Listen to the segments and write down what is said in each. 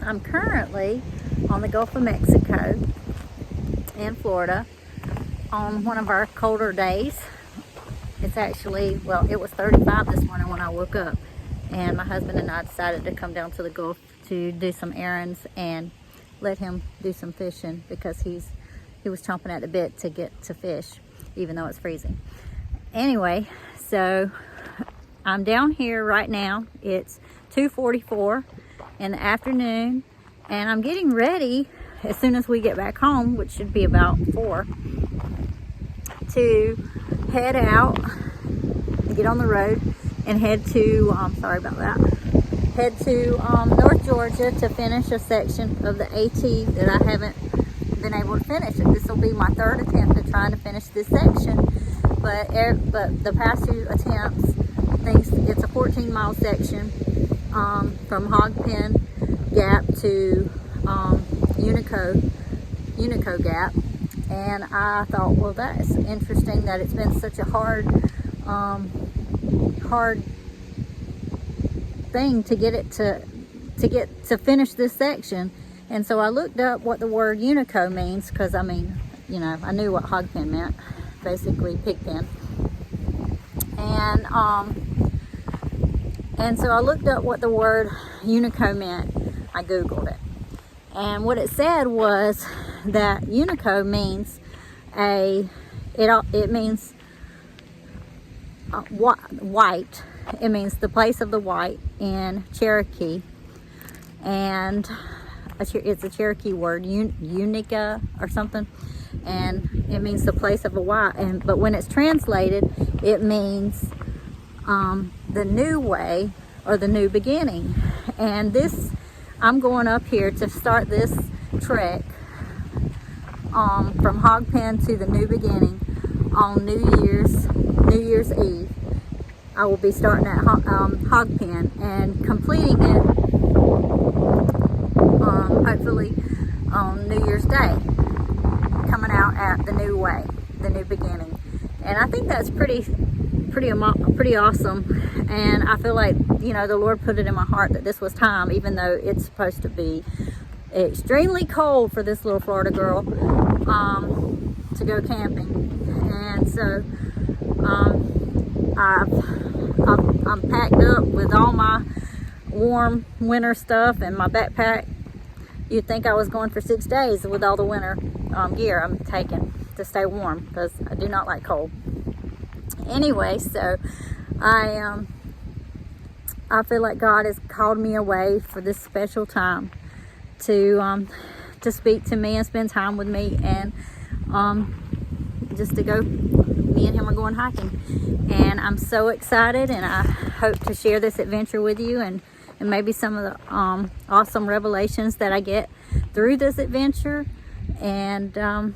I'm currently on the Gulf of Mexico in Florida on one of our colder days. It's actually, well, it was 35 this morning when I woke up, and my husband and I decided to come down to the Gulf to do some errands and let him do some fishing because he was chomping at the bit to get to fish, even though it's freezing. Anyway, so I'm down here right now. It's 2:44 in the afternoon, and I'm getting ready as soon as we get back home, which should be about 4, to head out, get on the road, and head to, sorry about that, head to North Georgia to finish a section of the AT that I haven't been able to finish. This will be my 3rd attempt at trying to finish this section, but the past 2 attempts, it's a 14-mile section from HOGPEN Gap to UNICOI Gap, and I thought, well, that's interesting that it's been such a hard thing to get to finish this section. And so I looked up what the word UNICOI means, because I mean, you know, I knew what HOGPEN meant, basically pig pen. And so I looked up what the word UNICOI meant. I googled it, and what it said was that UNICOI means it means white. It means the place of the white in Cherokee, and it's a Cherokee word, unica or something, and it means the place of a white. But when it's translated, it means the new way or the new beginning. And I'm going up here to start this trek from HOGPEN to the new beginning on New Year's Eve. I will be starting at HOGPEN and completing it hopefully on New Year's Day, coming out at the new way, the new beginning. And I think that's pretty awesome. And I feel like, you know, the Lord put it in my heart that this was time, even though it's supposed to be extremely cold for this little Florida girl to go camping. And so I'm packed up with all my warm winter stuff and my backpack. You'd think I was going for 6 days with all the winter gear I'm taking to stay warm, because I do not like cold. Anyway, so I feel like God has called me away for this special time to speak to me and spend time with me, and just to go. Me and him are going hiking, and I'm so excited, and I hope to share this adventure with you, and maybe some of the awesome revelations that I get through this adventure. And I'm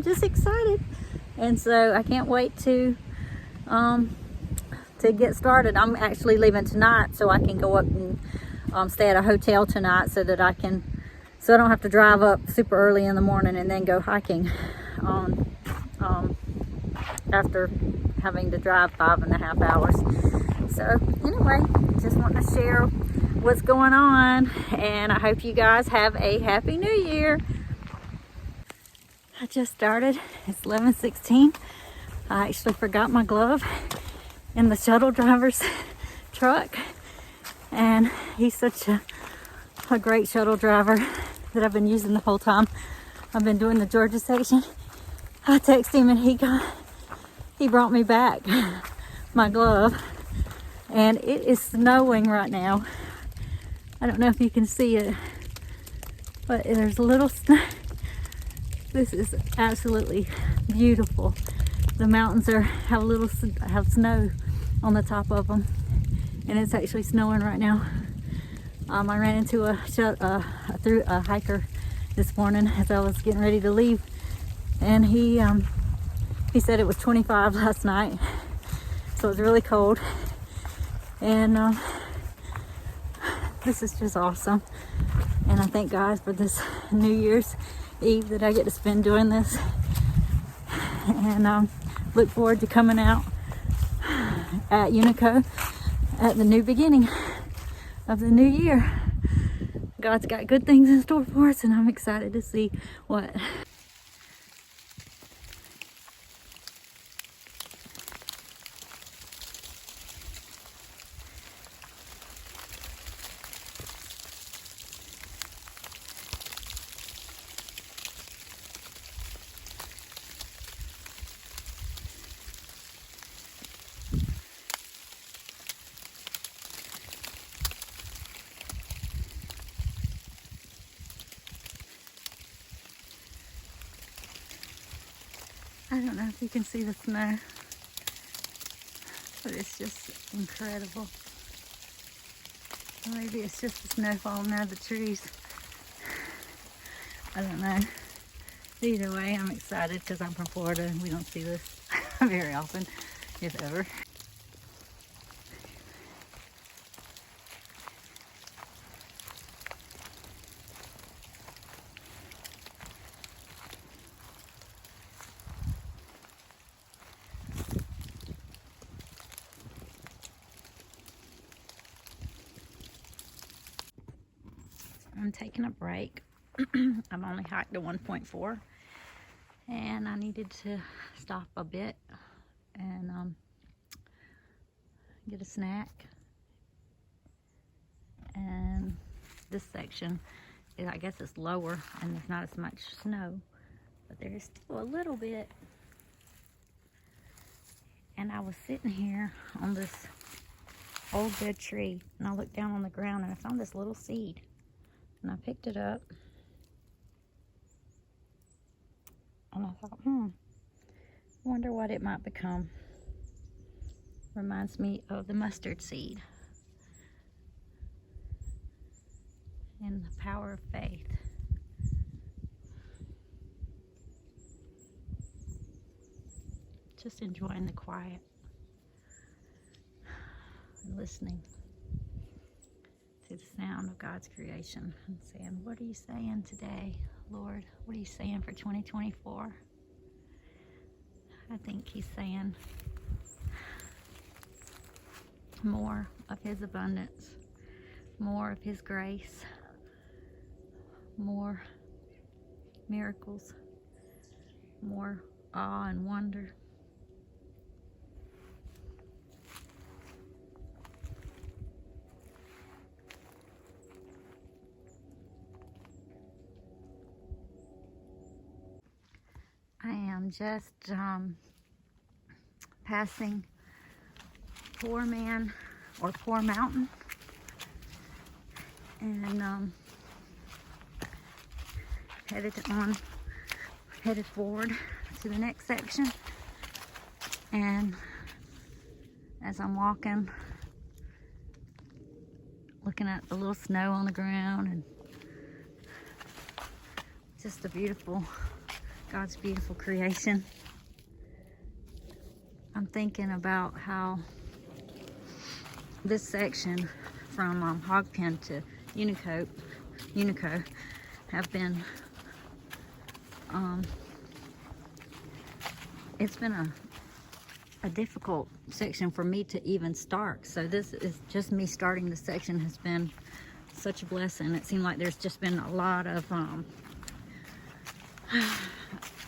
just excited, and so I can't wait to get started. I'm actually leaving tonight so I can go up and stay at a hotel tonight, so I don't have to drive up super early in the morning and then go hiking after having to drive 5.5 hours. So anyway, just want to share what's going on, and I hope you guys have a happy new year. I just started. It's 11:16. I actually forgot my glove in the shuttle driver's truck, and he's such a great shuttle driver that I've been using the whole time I've been doing the Georgia section. I texted him, and he brought me back my glove, and it is snowing right now. I don't know if you can see it, but there's a little snow. This is absolutely beautiful. The mountains have snow on the top of them, and it's actually snowing right now. I ran into a hiker this morning as I was getting ready to leave, and he said it was 25 last night, so it was really cold. And this is just awesome, and I thank God for this New Year's Eve that I get to spend doing this, and look forward to coming out at UNICOI at the new beginning of the new year. God's got good things in store for us, and I'm excited to see what. I don't know if you can see the snow, but it's just incredible. Or maybe it's just the snow falling out of the trees. I don't know. Either way, I'm excited because I'm from Florida and we don't see this very often, if ever. I'm taking a break. I've only hiked to 1.4 and I needed to stop a bit and get a snack. And this section is, I guess it's lower and there's not as much snow, but there is still a little bit. And I was sitting here on this old dead tree and I looked down on the ground and I found this little seed. And I picked it up and I thought, wonder what it might become. Reminds me of the mustard seed and the power of faith. Just enjoying the quiet and listening to the sound of God's creation and saying, what are you saying today, Lord? What are you saying for 2024? I think he's saying more of his abundance, more of his grace, more miracles, more awe and wonder. I am just passing Poor Man or Poor Mountain, and headed forward to the next section. And as I'm walking, looking at the little snow on the ground and just a beautiful, God's beautiful creation. I'm thinking about how this section from HOGPEN to UNICOI have been, it's been a difficult section for me to even start. So this is just me starting this section has been such a blessing. It seemed like there's just been a lot of,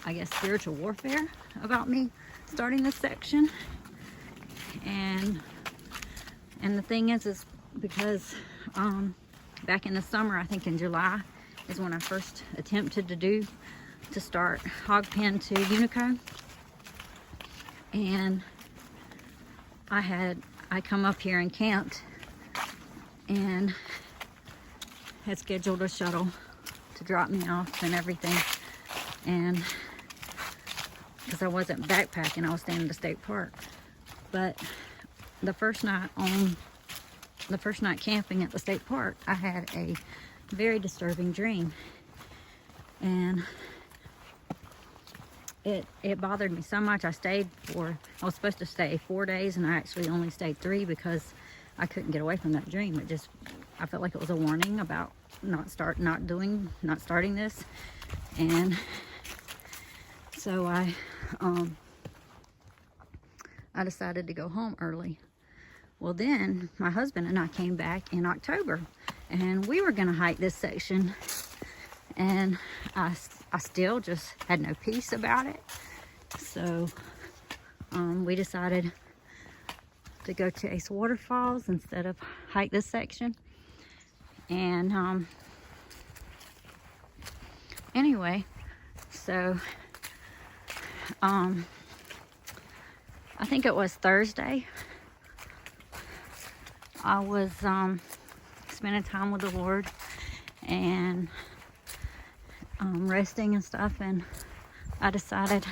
I guess, spiritual warfare about me starting this section. And the thing is because back in the summer, I think in July is when I first attempted to start HOGPEN to UNICOI. And I come up here and camped and had scheduled a shuttle to drop me off and everything. And because I wasn't backpacking, I was staying at the state park. But the first night camping at the state park, I had a very disturbing dream. And it bothered me so much. I was supposed to stay 4 days and I actually only stayed 3 because I couldn't get away from that dream. I felt like it was a warning about not starting this. And so I decided to go home early. Well, then my husband and I came back in October And we were gonna hike this section, and I still just had no peace about it. So we decided to go to Ace Waterfalls instead of hike this section. And anyway, so I think it was Thursday, I was spending time with the Lord and resting and stuff, and I decided,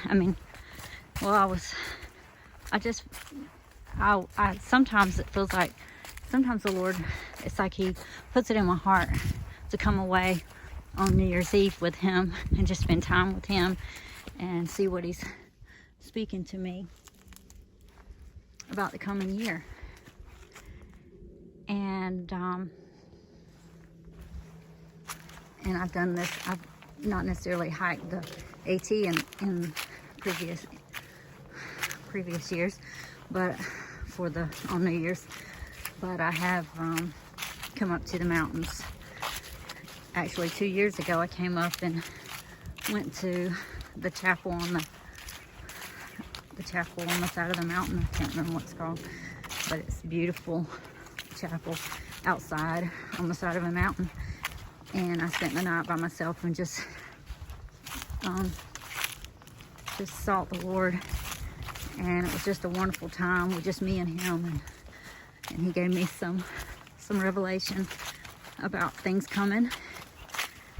sometimes it feels like, sometimes the Lord, it's like He puts it in my heart to come away on New Year's Eve with Him and just spend time with Him and see what He's speaking to me about the coming year. And I've done this, I've not necessarily hiked the AT in previous years, but on New Year's, but I have come up to the mountains. Actually, 2 years ago, I came up and went to the chapel on the side of the mountain. I can't remember what it's called, but it's a beautiful chapel outside on the side of a mountain. And I spent the night by myself and just sought the Lord, and it was just a wonderful time with just me and Him, and He gave me some revelation about things coming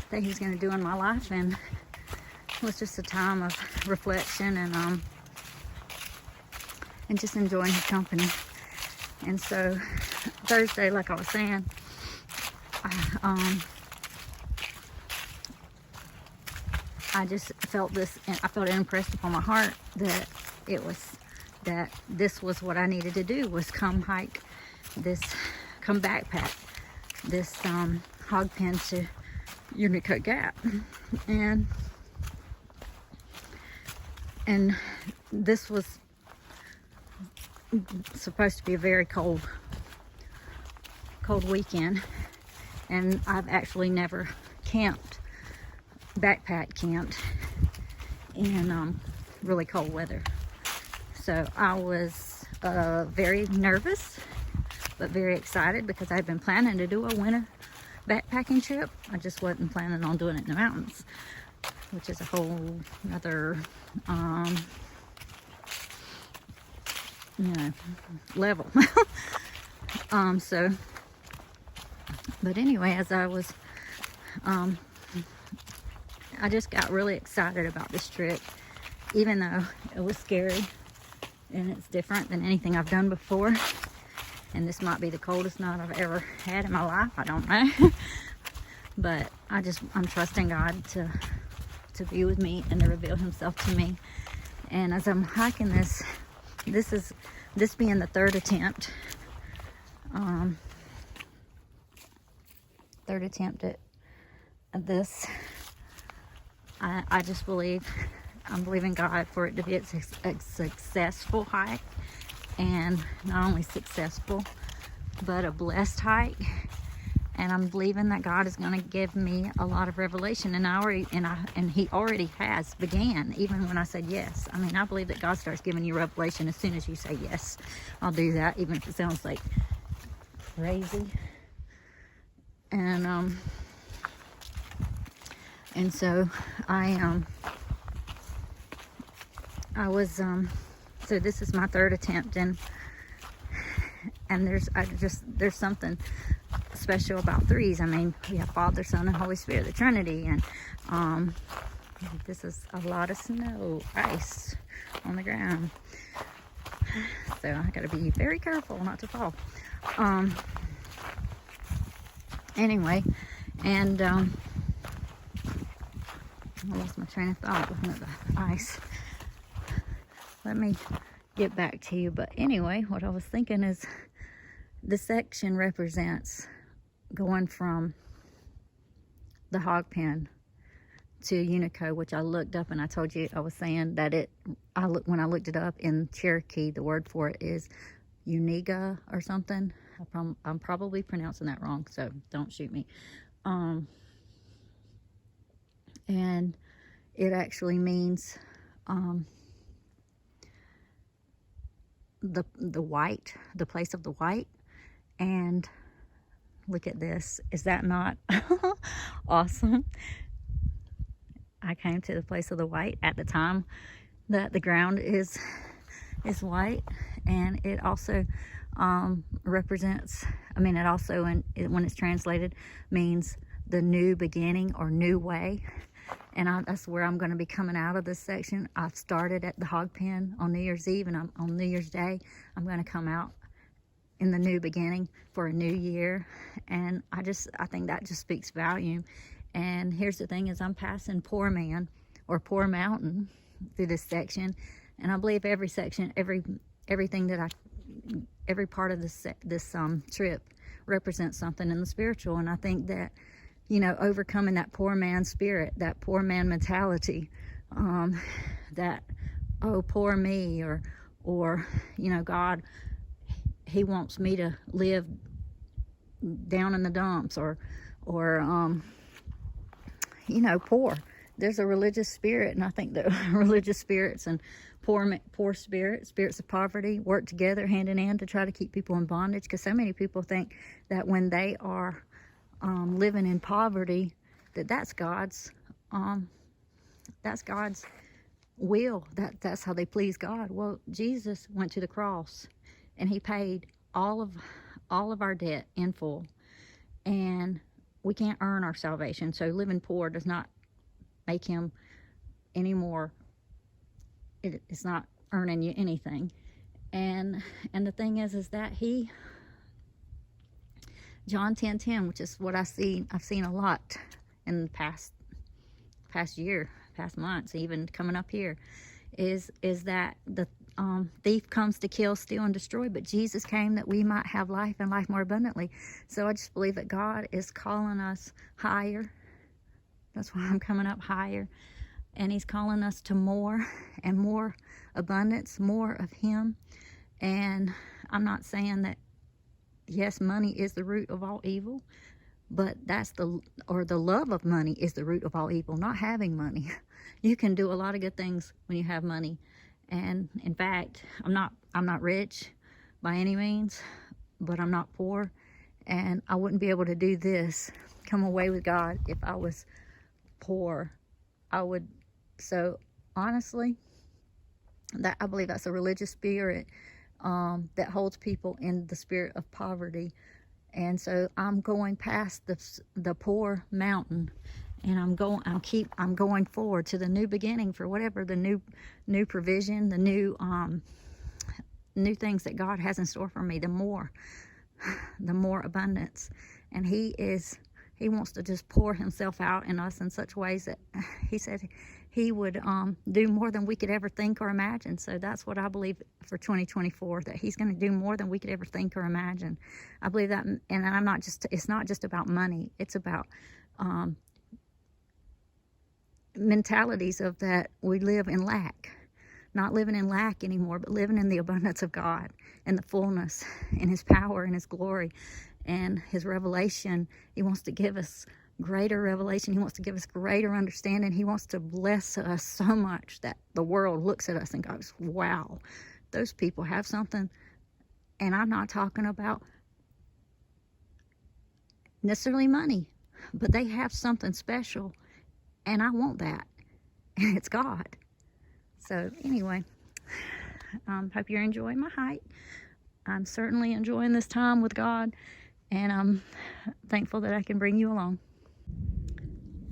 that He's going to do in my life, and it was just a time of reflection and just enjoying His company. And so Thursday, like I was saying, I just felt this, and I felt it impressed upon my heart that this was what I needed to do, was come hike this, come backpack this HOGPEN to UNICOI Gap. And this was supposed to be a very cold weekend, and I've actually never backpack camped in really cold weather. So I was very nervous, but very excited, because I've been planning to do a winter backpacking trip. I just wasn't planning on doing it in the mountains, which is a whole other level. But anyway, as I was I just got really excited about this trip, even though it was scary and it's different than anything I've done before. And this might be the coldest night I've ever had in my life, I don't know. But I'm trusting God to be with me and to reveal Himself to me. And as I'm hiking this being the third attempt at this, I just I'm believing God for it to be a successful hike, and not only successful, but a blessed hike. And I'm believing that God is going to give me a lot of revelation, and He already has began, even when I said yes. I mean, I believe that God starts giving you revelation as soon as you say yes. I'll do that, even if it sounds like crazy. And so so this is my third attempt, and there's something special about threes. I mean, we have Father, Son, and Holy Spirit, the Trinity, and this is a lot of snow, ice on the ground, so I gotta be very careful not to fall. Anyway, and I lost my train of thought looking at the ice. Let me get back to you. But anyway, what I was thinking is, this section represents going from the HOGPEN to UNICOI, which I looked up, and I told you, I was saying that when I looked it up in Cherokee, the word for it is Uniga or something. I'm probably pronouncing that wrong, so don't shoot me. And it actually means the white, the place of the white. And look at this. Is that not awesome? I came to the place of the white at the time that the ground is white, and it also represents, I mean, it also, when it's translated, means the new beginning or new way. And that's where I'm going to be coming out of this section. I've started at the HOGPEN on New Year's Eve, and on New Year's Day, I'm going to come out in the new beginning for a new year. And I think that just speaks volume. And here's the thing is, I'm passing Poor Man or Poor Mountain through this section. And I believe every section, everything that every part of this trip represents something in the spiritual. And I think that, you know, overcoming that poor man spirit, that poor man mentality, that, oh, poor me, or, you know, God, he wants me to live down in the dumps, or you know, poor. There's a religious spirit, and I think that religious spirits and poor spirits of poverty work together hand in hand to try to keep people in bondage, because so many people think that when they are living in poverty, that's God's will, that's how they please God. Well, Jesus went to the cross and he paid all of our debt in full, and we can't earn our salvation. So living poor does not make him any more, it's not earning you anything. And the thing is that John 10:10, which is what I've seen a lot in the past year, past months, even coming up here, is that the thief comes to kill, steal, and destroy, but Jesus came that we might have life and life more abundantly. So I just believe that God is calling us higher. That's why I'm coming up higher. And he's calling us to more and more abundance, more of him. And I'm not saying that, yes, money is the root of all evil, but the love of money is the root of all evil, not having money. You can do a lot of good things when you have money. And in fact, I'm not rich by any means, but I'm not poor. And I wouldn't be able to do this, come away with God, if I was poor. So honestly, I believe that's a religious spirit that holds people in the spirit of poverty. And so I'm going past the poor mountain, and I'm going forward to the new beginning, for whatever the new provision, the new things that God has in store for me, the more abundance. And he wants to just pour himself out in us in such ways that he said he would do more than we could ever think or imagine. So that's what I believe for 2024, that he's going to do more than we could ever think or imagine. I believe that, and it's not just about money. It's about mentalities of that we live in lack. Not living in lack anymore, but living in the abundance of God and the fullness and his power and his glory and his revelation. He wants to give us greater revelation. He wants to give us greater understanding. He wants to bless us so much that the world looks at us and goes, wow, those people have something. And I'm not talking about necessarily money, but they have something special, and I want that, and it's God. So anyway, hope you're enjoying my hike. I'm certainly enjoying this time with God, and I'm thankful that I can bring you along.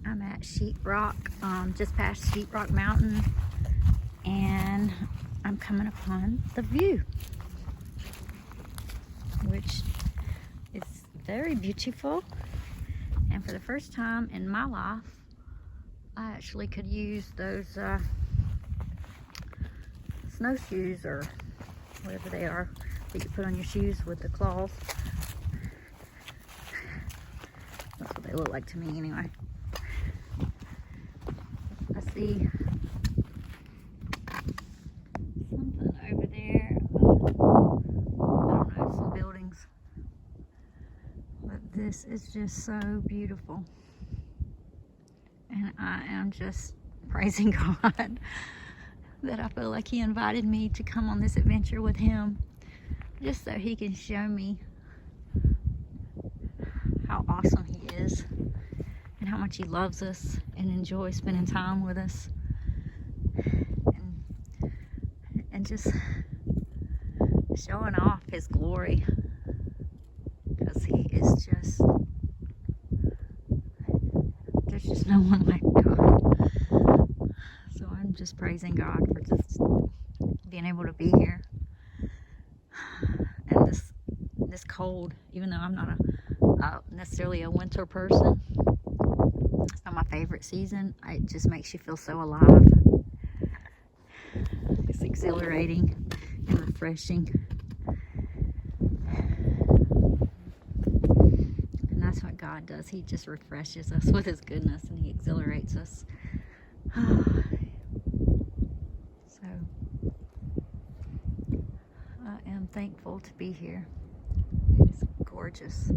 I'm at Sheetrock, just past Sheetrock Mountain, and I'm coming upon the view, which is very beautiful. And for the first time in my life, I actually could use those snowshoes, or whatever they are that you put on your shoes with the claws. That's what they look like to me anyway. I see something over there. I don't know, some buildings. This is just so beautiful. And I am just praising God that I feel like He invited me to come on this adventure with Him, just so He can show me how awesome He is and how much He loves us and enjoys spending time with us, and just showing off His glory, because He is just, there's just no one like God. So I'm just praising God for just being able to be here. And this cold, even though I'm not necessarily a winter person, it's not my favorite season, it just makes you feel so alive. It's exhilarating and refreshing. And that's what God does. He just refreshes us with His goodness, and He exhilarates us. So I am thankful to be here. It's gorgeous.